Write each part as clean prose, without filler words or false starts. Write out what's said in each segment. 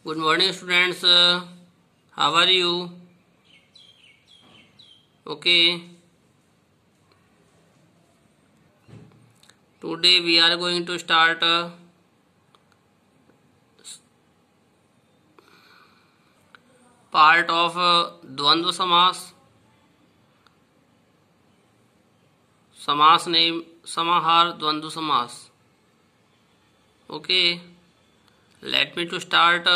Good morning, students. How are you? Okay. Today we are going to start part of द्वंद्व समास. समास name समाहार द्वंद्व समास. Okay. Let me to start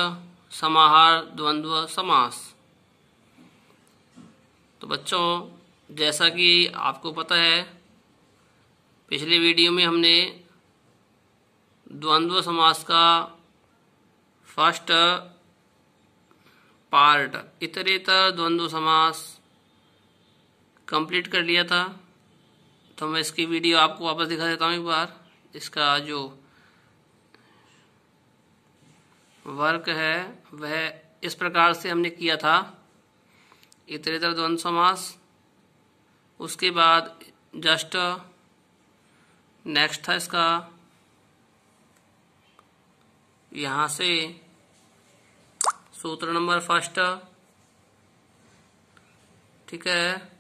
समाहार द्वंद्व समास. तो बच्चों, जैसा कि आपको पता है, पिछले वीडियो में हमने द्वंद्व समास का फर्स्ट पार्ट इतरेतर द्वंद्व समास कंप्लीट कर लिया था. तो मैं इसकी वीडियो आपको वापस दिखा देता हूँ एक बार. इसका जो वर्क है वह इस प्रकार से हमने किया था. इतरेतर द्वंद्व समास, उसके बाद जस्ट नेक्स्ट था इसका यहाँ से सूत्र नंबर फर्स्ट. ठीक है.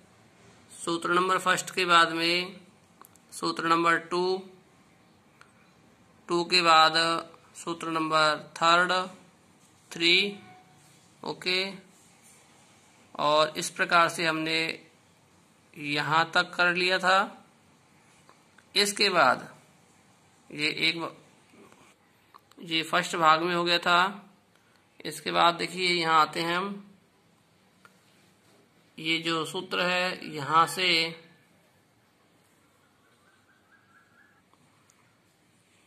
सूत्र नंबर फर्स्ट के बाद में सूत्र नंबर टू के बाद सूत्र नंबर थर्ड, 3. ओके. और इस प्रकार से हमने यहाँ तक कर लिया था. इसके बाद ये फर्स्ट भाग में हो गया था. इसके बाद देखिए यहाँ आते हैं हम. ये जो सूत्र है यहाँ से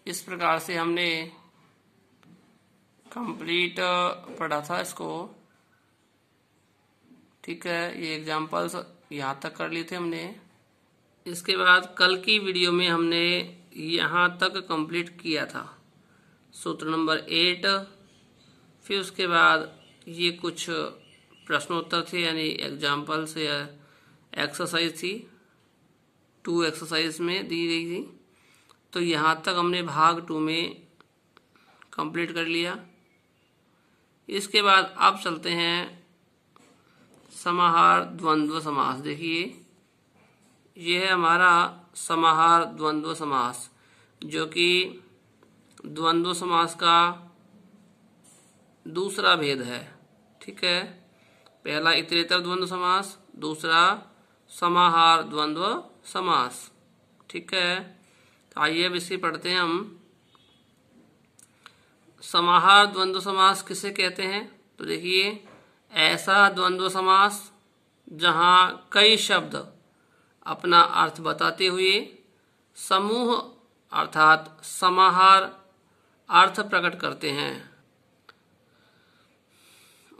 इस प्रकार से हमने कंप्लीट पढ़ा था इसको. ठीक है. ये एग्जाम्पल्स यहाँ तक कर लिए थे हमने. इसके बाद कल की वीडियो में हमने यहाँ तक कंप्लीट किया था सूत्र नंबर 8. फिर उसके बाद ये कुछ प्रश्नोत्तर थे, यानी एग्जाम्पल्स या एक्सरसाइज थी. 2 एक्सरसाइज में दी गई थी. तो यहाँ तक हमने भाग 2 में कंप्लीट कर लिया. इसके बाद अब चलते हैं समाहार द्वंद्व समास. देखिए ये है हमारा समाहार द्वंद्व समास, जो कि द्वंद्व समास का दूसरा भेद है. ठीक है. पहला इतरेतर द्वंद्व समास, दूसरा समाहार द्वंद्व समास. ठीक है. तो आइए अब इसे पढ़ते हैं हम. समाहार द्वंद्व समास किसे कहते हैं? तो देखिए, ऐसा द्वंद्व समास जहां कई शब्द अपना अर्थ बताते हुए समूह अर्थात समाहार अर्थ प्रकट करते हैं,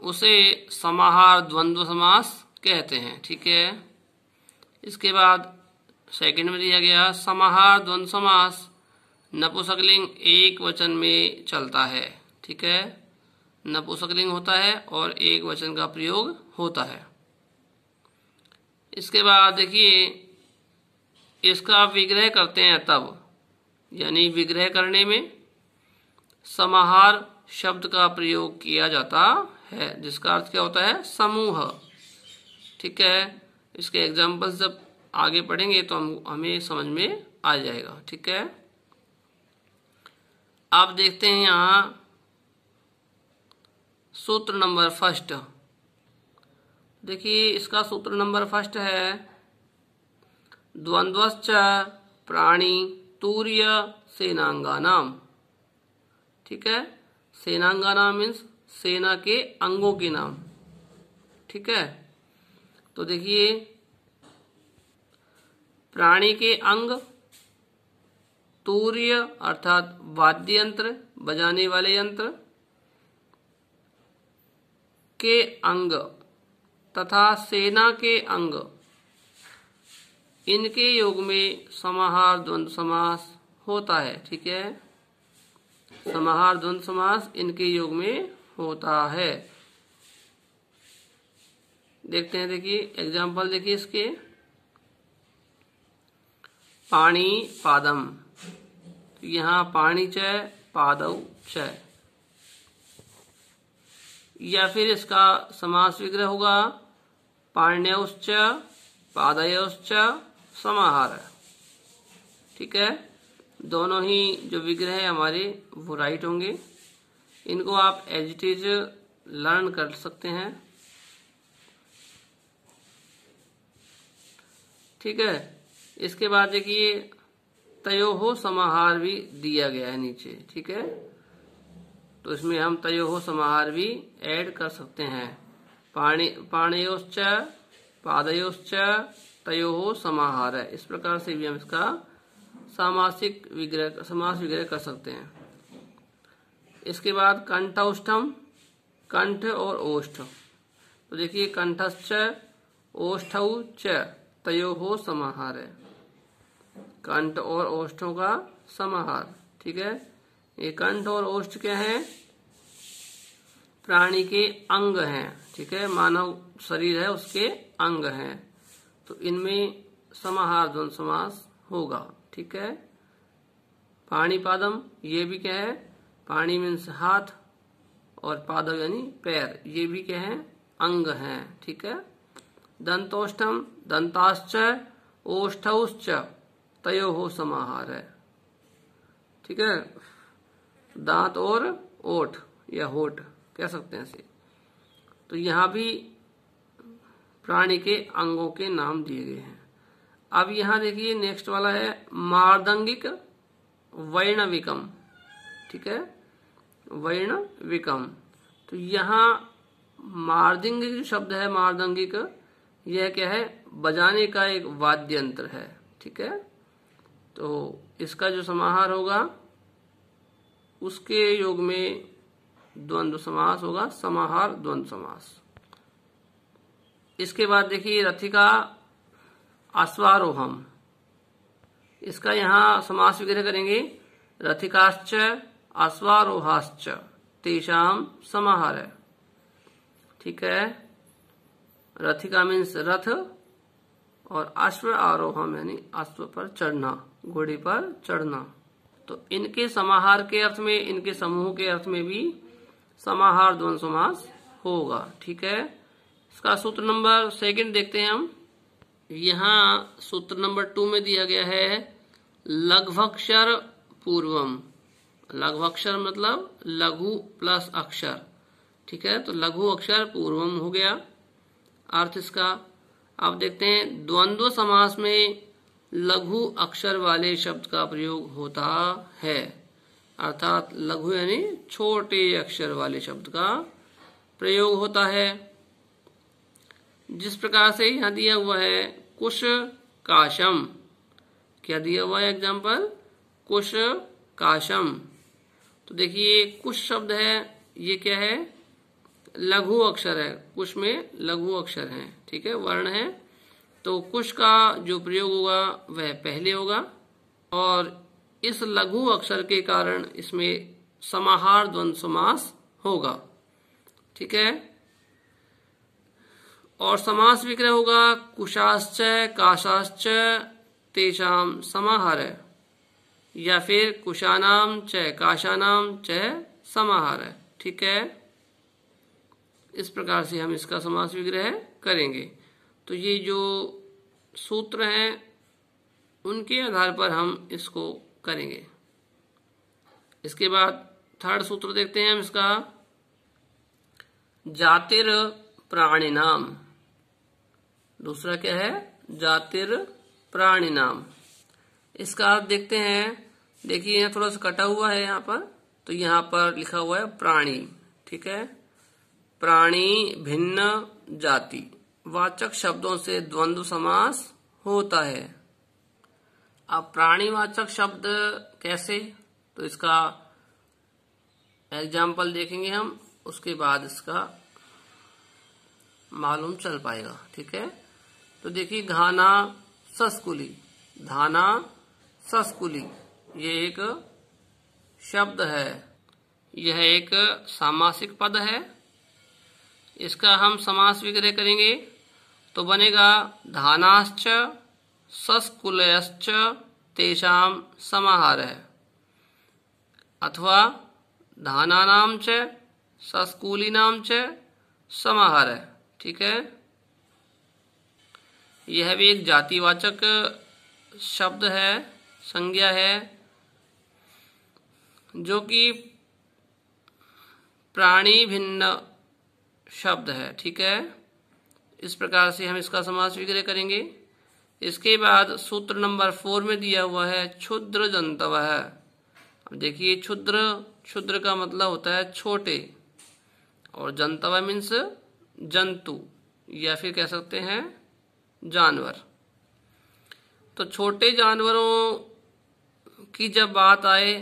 उसे समाहार द्वंद्व समास कहते हैं. ठीक है. इसके बाद सेकंड में दिया गया समाहार द्वंद्व समास नपुंसकलिंग एक वचन में चलता है. ठीक है. नपुंसकलिंग होता है और एक वचन का प्रयोग होता है. इसके बाद देखिए, इसका विग्रह करते हैं तब, यानी विग्रह करने में समाहार शब्द का प्रयोग किया जाता है, जिसका अर्थ क्या होता है? समूह. ठीक है. इसके एग्जाम्पल्स जब आगे पढ़ेंगे तो हमें समझ में आ जाएगा. ठीक है. आप देखते हैं यहाँ सूत्र नंबर फर्स्ट. देखिए इसका सूत्र नंबर फर्स्ट है द्वंद्वश्च प्राणी तूर्य सेनांगानाम. ठीक है. सेनांगानाम मीन्स सेना के अंगों के नाम. ठीक है. तो देखिए, प्राणी के अंग, तूर्य अर्थात वाद्य यंत्र, बजाने वाले यंत्र के अंग तथा सेना के अंग, इनके योग में समाहार द्वंद्व समास होता है. ठीक है. समाहार द्वंद्व समास इनके योग में होता है. देखते हैं. देखिए एग्जाम्पल देखिए इसके. पाणी पादम. यहाँ पाणी च पादौ च. या फिर इसका समास विग्रह होगा पाणिनयोश्च पादयोश्च समाहार। ठीक है, दोनों ही जो विग्रह है हमारे वो राइट होंगे। इनको आप एज इट इज लर्न कर सकते हैं। ठीक है, इसके बाद देखिए तयोहो समाहार भी दिया गया है नीचे। ठीक है, तो इसमें हम तयोहो समाहार भी ऐड कर सकते हैं। पाणियोश्च पादयोश्च तयोहो समाहार है। इस प्रकार से भी हम इसका समास विग्रह कर सकते हैं। इसके बाद कंठौष्ठम, कंठ और ओष्ठ। तो देखिए कंठश्च ओष्ठौ च तयोहो समाहार है। कंठ और ओष्ठों का समाहार। ठीक है, ये कंठ और ओष्ठ क्या है? प्राणी के अंग हैं। ठीक है, मानव शरीर है उसके अंग हैं, तो इनमें समाहार द्वंद्व समास होगा। ठीक है, पाणिपादम ये भी क्या है? पाणी मीन्स हाथ और पादव यानी पैर, ये भी क्या है? अंग हैं। ठीक है, दंतोष्ठम दंताश्च ओष्ठौश्च तयोहो समाहार है। ठीक है, दांत और ओठ या होठ कह सकते हैं इसे। तो यहाँ भी प्राणी के अंगों के नाम दिए गए हैं। अब यहाँ देखिए नेक्स्ट वाला है मार्दंगिक वैणविकम। ठीक है, वैणविकम। तो यहाँ मार्दंगिक जो शब्द है, मार्दंगिक, यह क्या है? बजाने का एक वाद्य यंत्र है। ठीक है, तो इसका जो समाहार होगा उसके योग में द्वंद्व समास होगा, समाहार द्वंद्व समास। इसके बाद देखिए रथिका अश्वारोहम। इसका यहाँ समास विग्रह करेंगे रथिकाश्च अश्वारोहाश्च तेषाम समाहार है। ठीक है, रथिका मीन्स रथ और अश्व आरोहम यानी अश्व पर चढ़ना, घोड़े पर चढ़ना। तो इनके समाहार के अर्थ में, इनके समूह के अर्थ में भी समाहार द्वंद्व समास होगा। ठीक है, इसका सूत्र नंबर 2 देखते हैं हम। यहाँ सूत्र नंबर 2 में दिया गया है लघ्वक्षर पूर्वम। लघ्वक्षर मतलब लघु प्लस अक्षर। ठीक है, तो लघु अक्षर पूर्वम हो गया अर्थ इसका। अब देखते हैं द्वंद्व समास में लघु अक्षर वाले शब्द का प्रयोग होता है, अर्थात लघु यानी छोटे अक्षर वाले शब्द का प्रयोग होता है। जिस प्रकार से यहाँ दिया हुआ है कुश काशम। क्या दिया हुआ है एग्जाम्पल? कुश काशम। तो देखिए कुश शब्द है, ये क्या है? लघु अक्षर है। कुश में लघु अक्षर है। ठीक है, वर्ण है। तो कुश का जो प्रयोग होगा वह पहले होगा और इस लघु अक्षर के कारण इसमें समाहार द्वंद्व समास होगा। ठीक है, और समास विग्रह होगा कुशाश्च काशाश्च तेषाम समाहार है, या फिर कुशानाम च काशानाम च समाहार है। ठीक है, इस प्रकार से हम इसका समास विग्रह करेंगे। तो ये जो सूत्र हैं उनके आधार पर हम इसको करेंगे। इसके बाद 3rd सूत्र देखते हैं हम इसका, जातिर प्राणिनाम। दूसरा क्या है? जातिर प्राणिनाम। इसका आप देखते हैं, देखिए यहाँ थोड़ा सा कटा हुआ है यहाँ पर, तो यहाँ पर लिखा हुआ है प्राणी। ठीक है, प्राणी भिन्न जाति वाचक शब्दों से द्वंद्व समास होता है। अब प्राणीवाचक शब्द कैसे? तो इसका एग्जाम्पल देखेंगे हम, उसके बाद इसका मालूम चल पाएगा। ठीक है, तो देखिए घाना सस्कुली, धाना सस्कुली, ये एक शब्द है। यह एक सामासिक पद है। इसका हम समास विग्रह करेंगे तो बनेगा धानाश्च सस्कुलयश्च तेषाम समाहार है, अथवा धानानाम च सस्कूलिनाम च समाहारः। ठीक है, यह भी एक जातिवाचक शब्द है, संज्ञा है, जो कि प्राणी भिन्न शब्द है। ठीक है, इस प्रकार से हम इसका समास विग्रह करेंगे। इसके बाद सूत्र नंबर 4 में दिया हुआ है क्षुद्र जंतवः। अब देखिए, क्षुद्र का मतलब होता है छोटे, और जंतव मीन्स जंतु या फिर कह सकते हैं जानवर। तो छोटे जानवरों की जब बात आए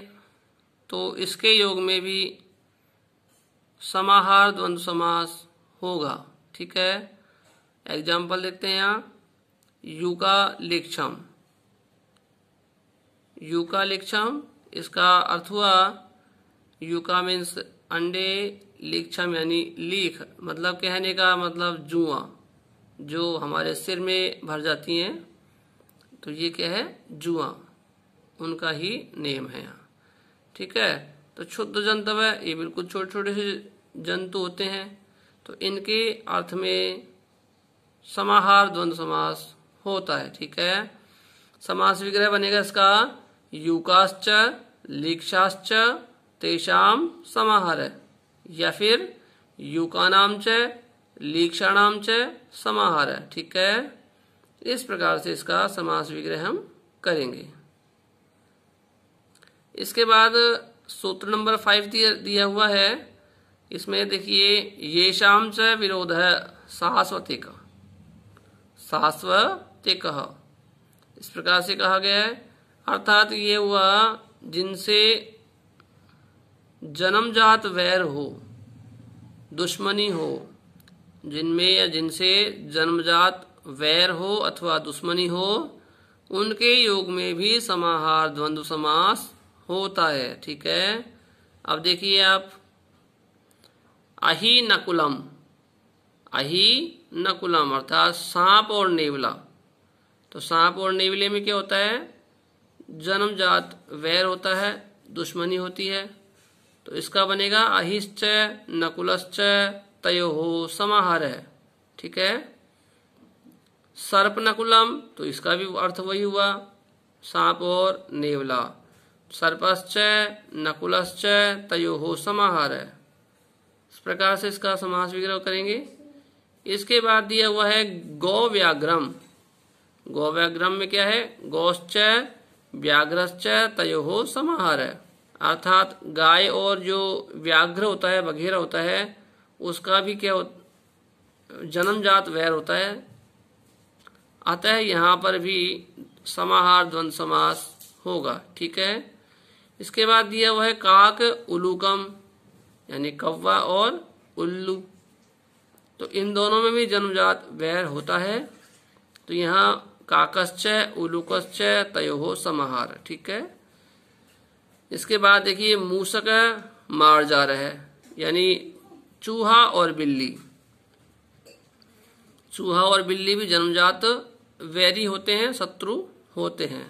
तो इसके योग में भी समाहार द्वंद्व समास होगा। ठीक है, एग्जाम्पल देखते हैं यहाँ, युकालिक्षम। युकालिक्षम, इसका अर्थ हुआ, युका मीन्स अंडे, लिक्षम यानी लीख, मतलब कहने का मतलब जुआ, जो हमारे सिर में भर जाती हैं, तो ये क्या है, जुआ, उनका ही नेम है यहाँ। ठीक है, तो क्षुद्र जंतव है, ये बिल्कुल छोटे छोटे से जंतु होते हैं, तो इनके अर्थ में समाहार द्वंद्व समास होता है। ठीक है, समास विग्रह बनेगा इसका युकाश्च लीक्षाश्च तेषाम समाहारः, या फिर युकानाम च लीक्षाणाम च समाहारः। ठीक है, इस प्रकार से इसका समास विग्रह हम करेंगे। इसके बाद सूत्र नंबर 5 दिया हुआ है, इसमें देखिए, येषाम च विरोधः शाश्वतिकः। शाश्वतिकः, इस प्रकार से कहा गया है, अर्थात ये हुआ जिनसे जन्मजात वैर हो, दुश्मनी हो, जिनमें या जिनसे जन्मजात वैर हो अथवा दुश्मनी हो, उनके योग में भी समाहार द्वंद्व समास होता है। ठीक है, अब देखिए आप, अहि नकुलम, अहि नकुलम अर्थात सांप और नेवला। तो सांप और नेवले में क्या होता है, जन्मजात वैर होता है, दुश्मनी होती है, तो इसका बनेगा अहिश्च नकुलश्च तयोः समाहारः। ठीक है, सर्प नकुलम, तो इसका भी अर्थ वही हुआ, सांप और नेवला। सर्पश्च नकुलश्च तयोः समाहारः, इस प्रकार से इसका समास विग्रह करेंगे। इसके बाद दिया हुआ है गौ व्याघ्रम। गौ व्याघ्रम में क्या है, गौश्च व्याघ्रश्च तयोः समाहारः, अर्थात गाय और जो व्याघ्र होता है, बघेरा होता है, उसका भी क्या जन्मजात वैर होता है, अतः यहाँ पर भी समाहार द्वंद्व समास होगा। ठीक है, इसके बाद दिया हुआ है काक उल्लूकम, यानी कौवा और उल्लू, तो इन दोनों में भी जन्मजात वैर होता है, तो यहाँ काकश्च उल्लूकश्च तयोः समाहारः। ठीक है, इसके बाद देखिए मूषक मार्जारः है, यानी चूहा और बिल्ली। चूहा और बिल्ली भी जन्मजात वैरी होते हैं, शत्रु होते हैं,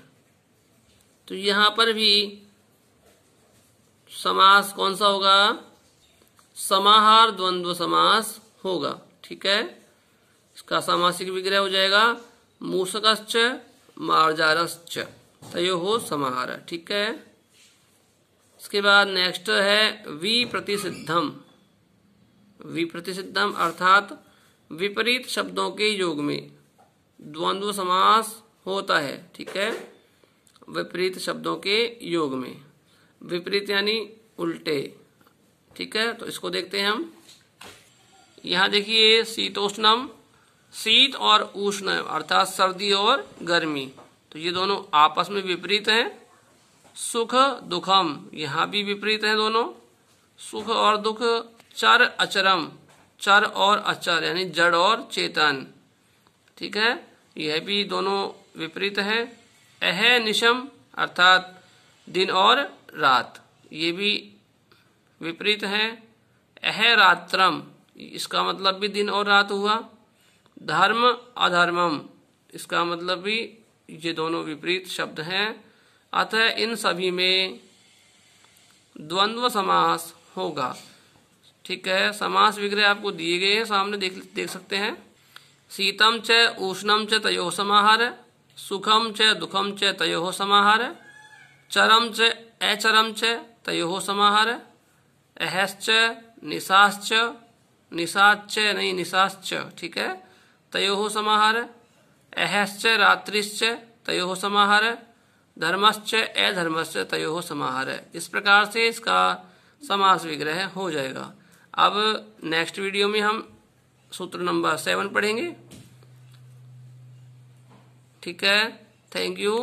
तो यहाँ पर भी समास कौन सा होगा, समाहार द्वंद्व समास होगा। ठीक है, इसका सामासिक विग्रह हो जाएगा मूषकश्च मार्जारश्च तयोः समाहारः। ठीक है, इसके बाद नेक्स्ट है विप्रतिसिद्धम। विप्रतिसिद्धम अर्थात विपरीत शब्दों के योग में द्वंद्व समास होता है। ठीक है, विपरीत शब्दों के योग में, विपरीत यानी उल्टे। ठीक है, तो इसको देखते हैं हम। यहाँ देखिए शीतोष्णम, शीत और उष्ण अर्थात सर्दी और गर्मी, तो ये दोनों आपस में विपरीत हैं। सुख दुखम, यहाँ भी विपरीत हैं दोनों, सुख और दुख। चर अचरम, चर और अचर यानी जड़ और चेतन। ठीक है, यह भी दोनों विपरीत हैं। अह निशम अर्थात दिन और रात, ये भी विपरीत हैं। अह रात्रम, इसका मतलब भी दिन और रात हुआ। धर्म अधर्मम, इसका मतलब भी ये दोनों विपरीत शब्द हैं, अतः इन सभी में द्वंद्व समास होगा। ठीक है, समास विग्रह आपको दिए गए हैं, सामने देख सकते हैं। शीतम च उष्णम च तयोः समाहार, सुखम च दुखम च तयोः समाहार, चरम च अचरम च तयोः समाहार, अहश्च निशाश्च, निशाच्च नहीं निशाश्च, ठीक है, तयोः समाहार, अहश्च रात्रिश्च तयोः समाहार, धर्मश्च अधर्मश्च तयोः समाहार। इस प्रकार से इसका समास विग्रह हो जाएगा। अब नेक्स्ट वीडियो में हम सूत्र नंबर 7 पढ़ेंगे। ठीक है, थैंक यू।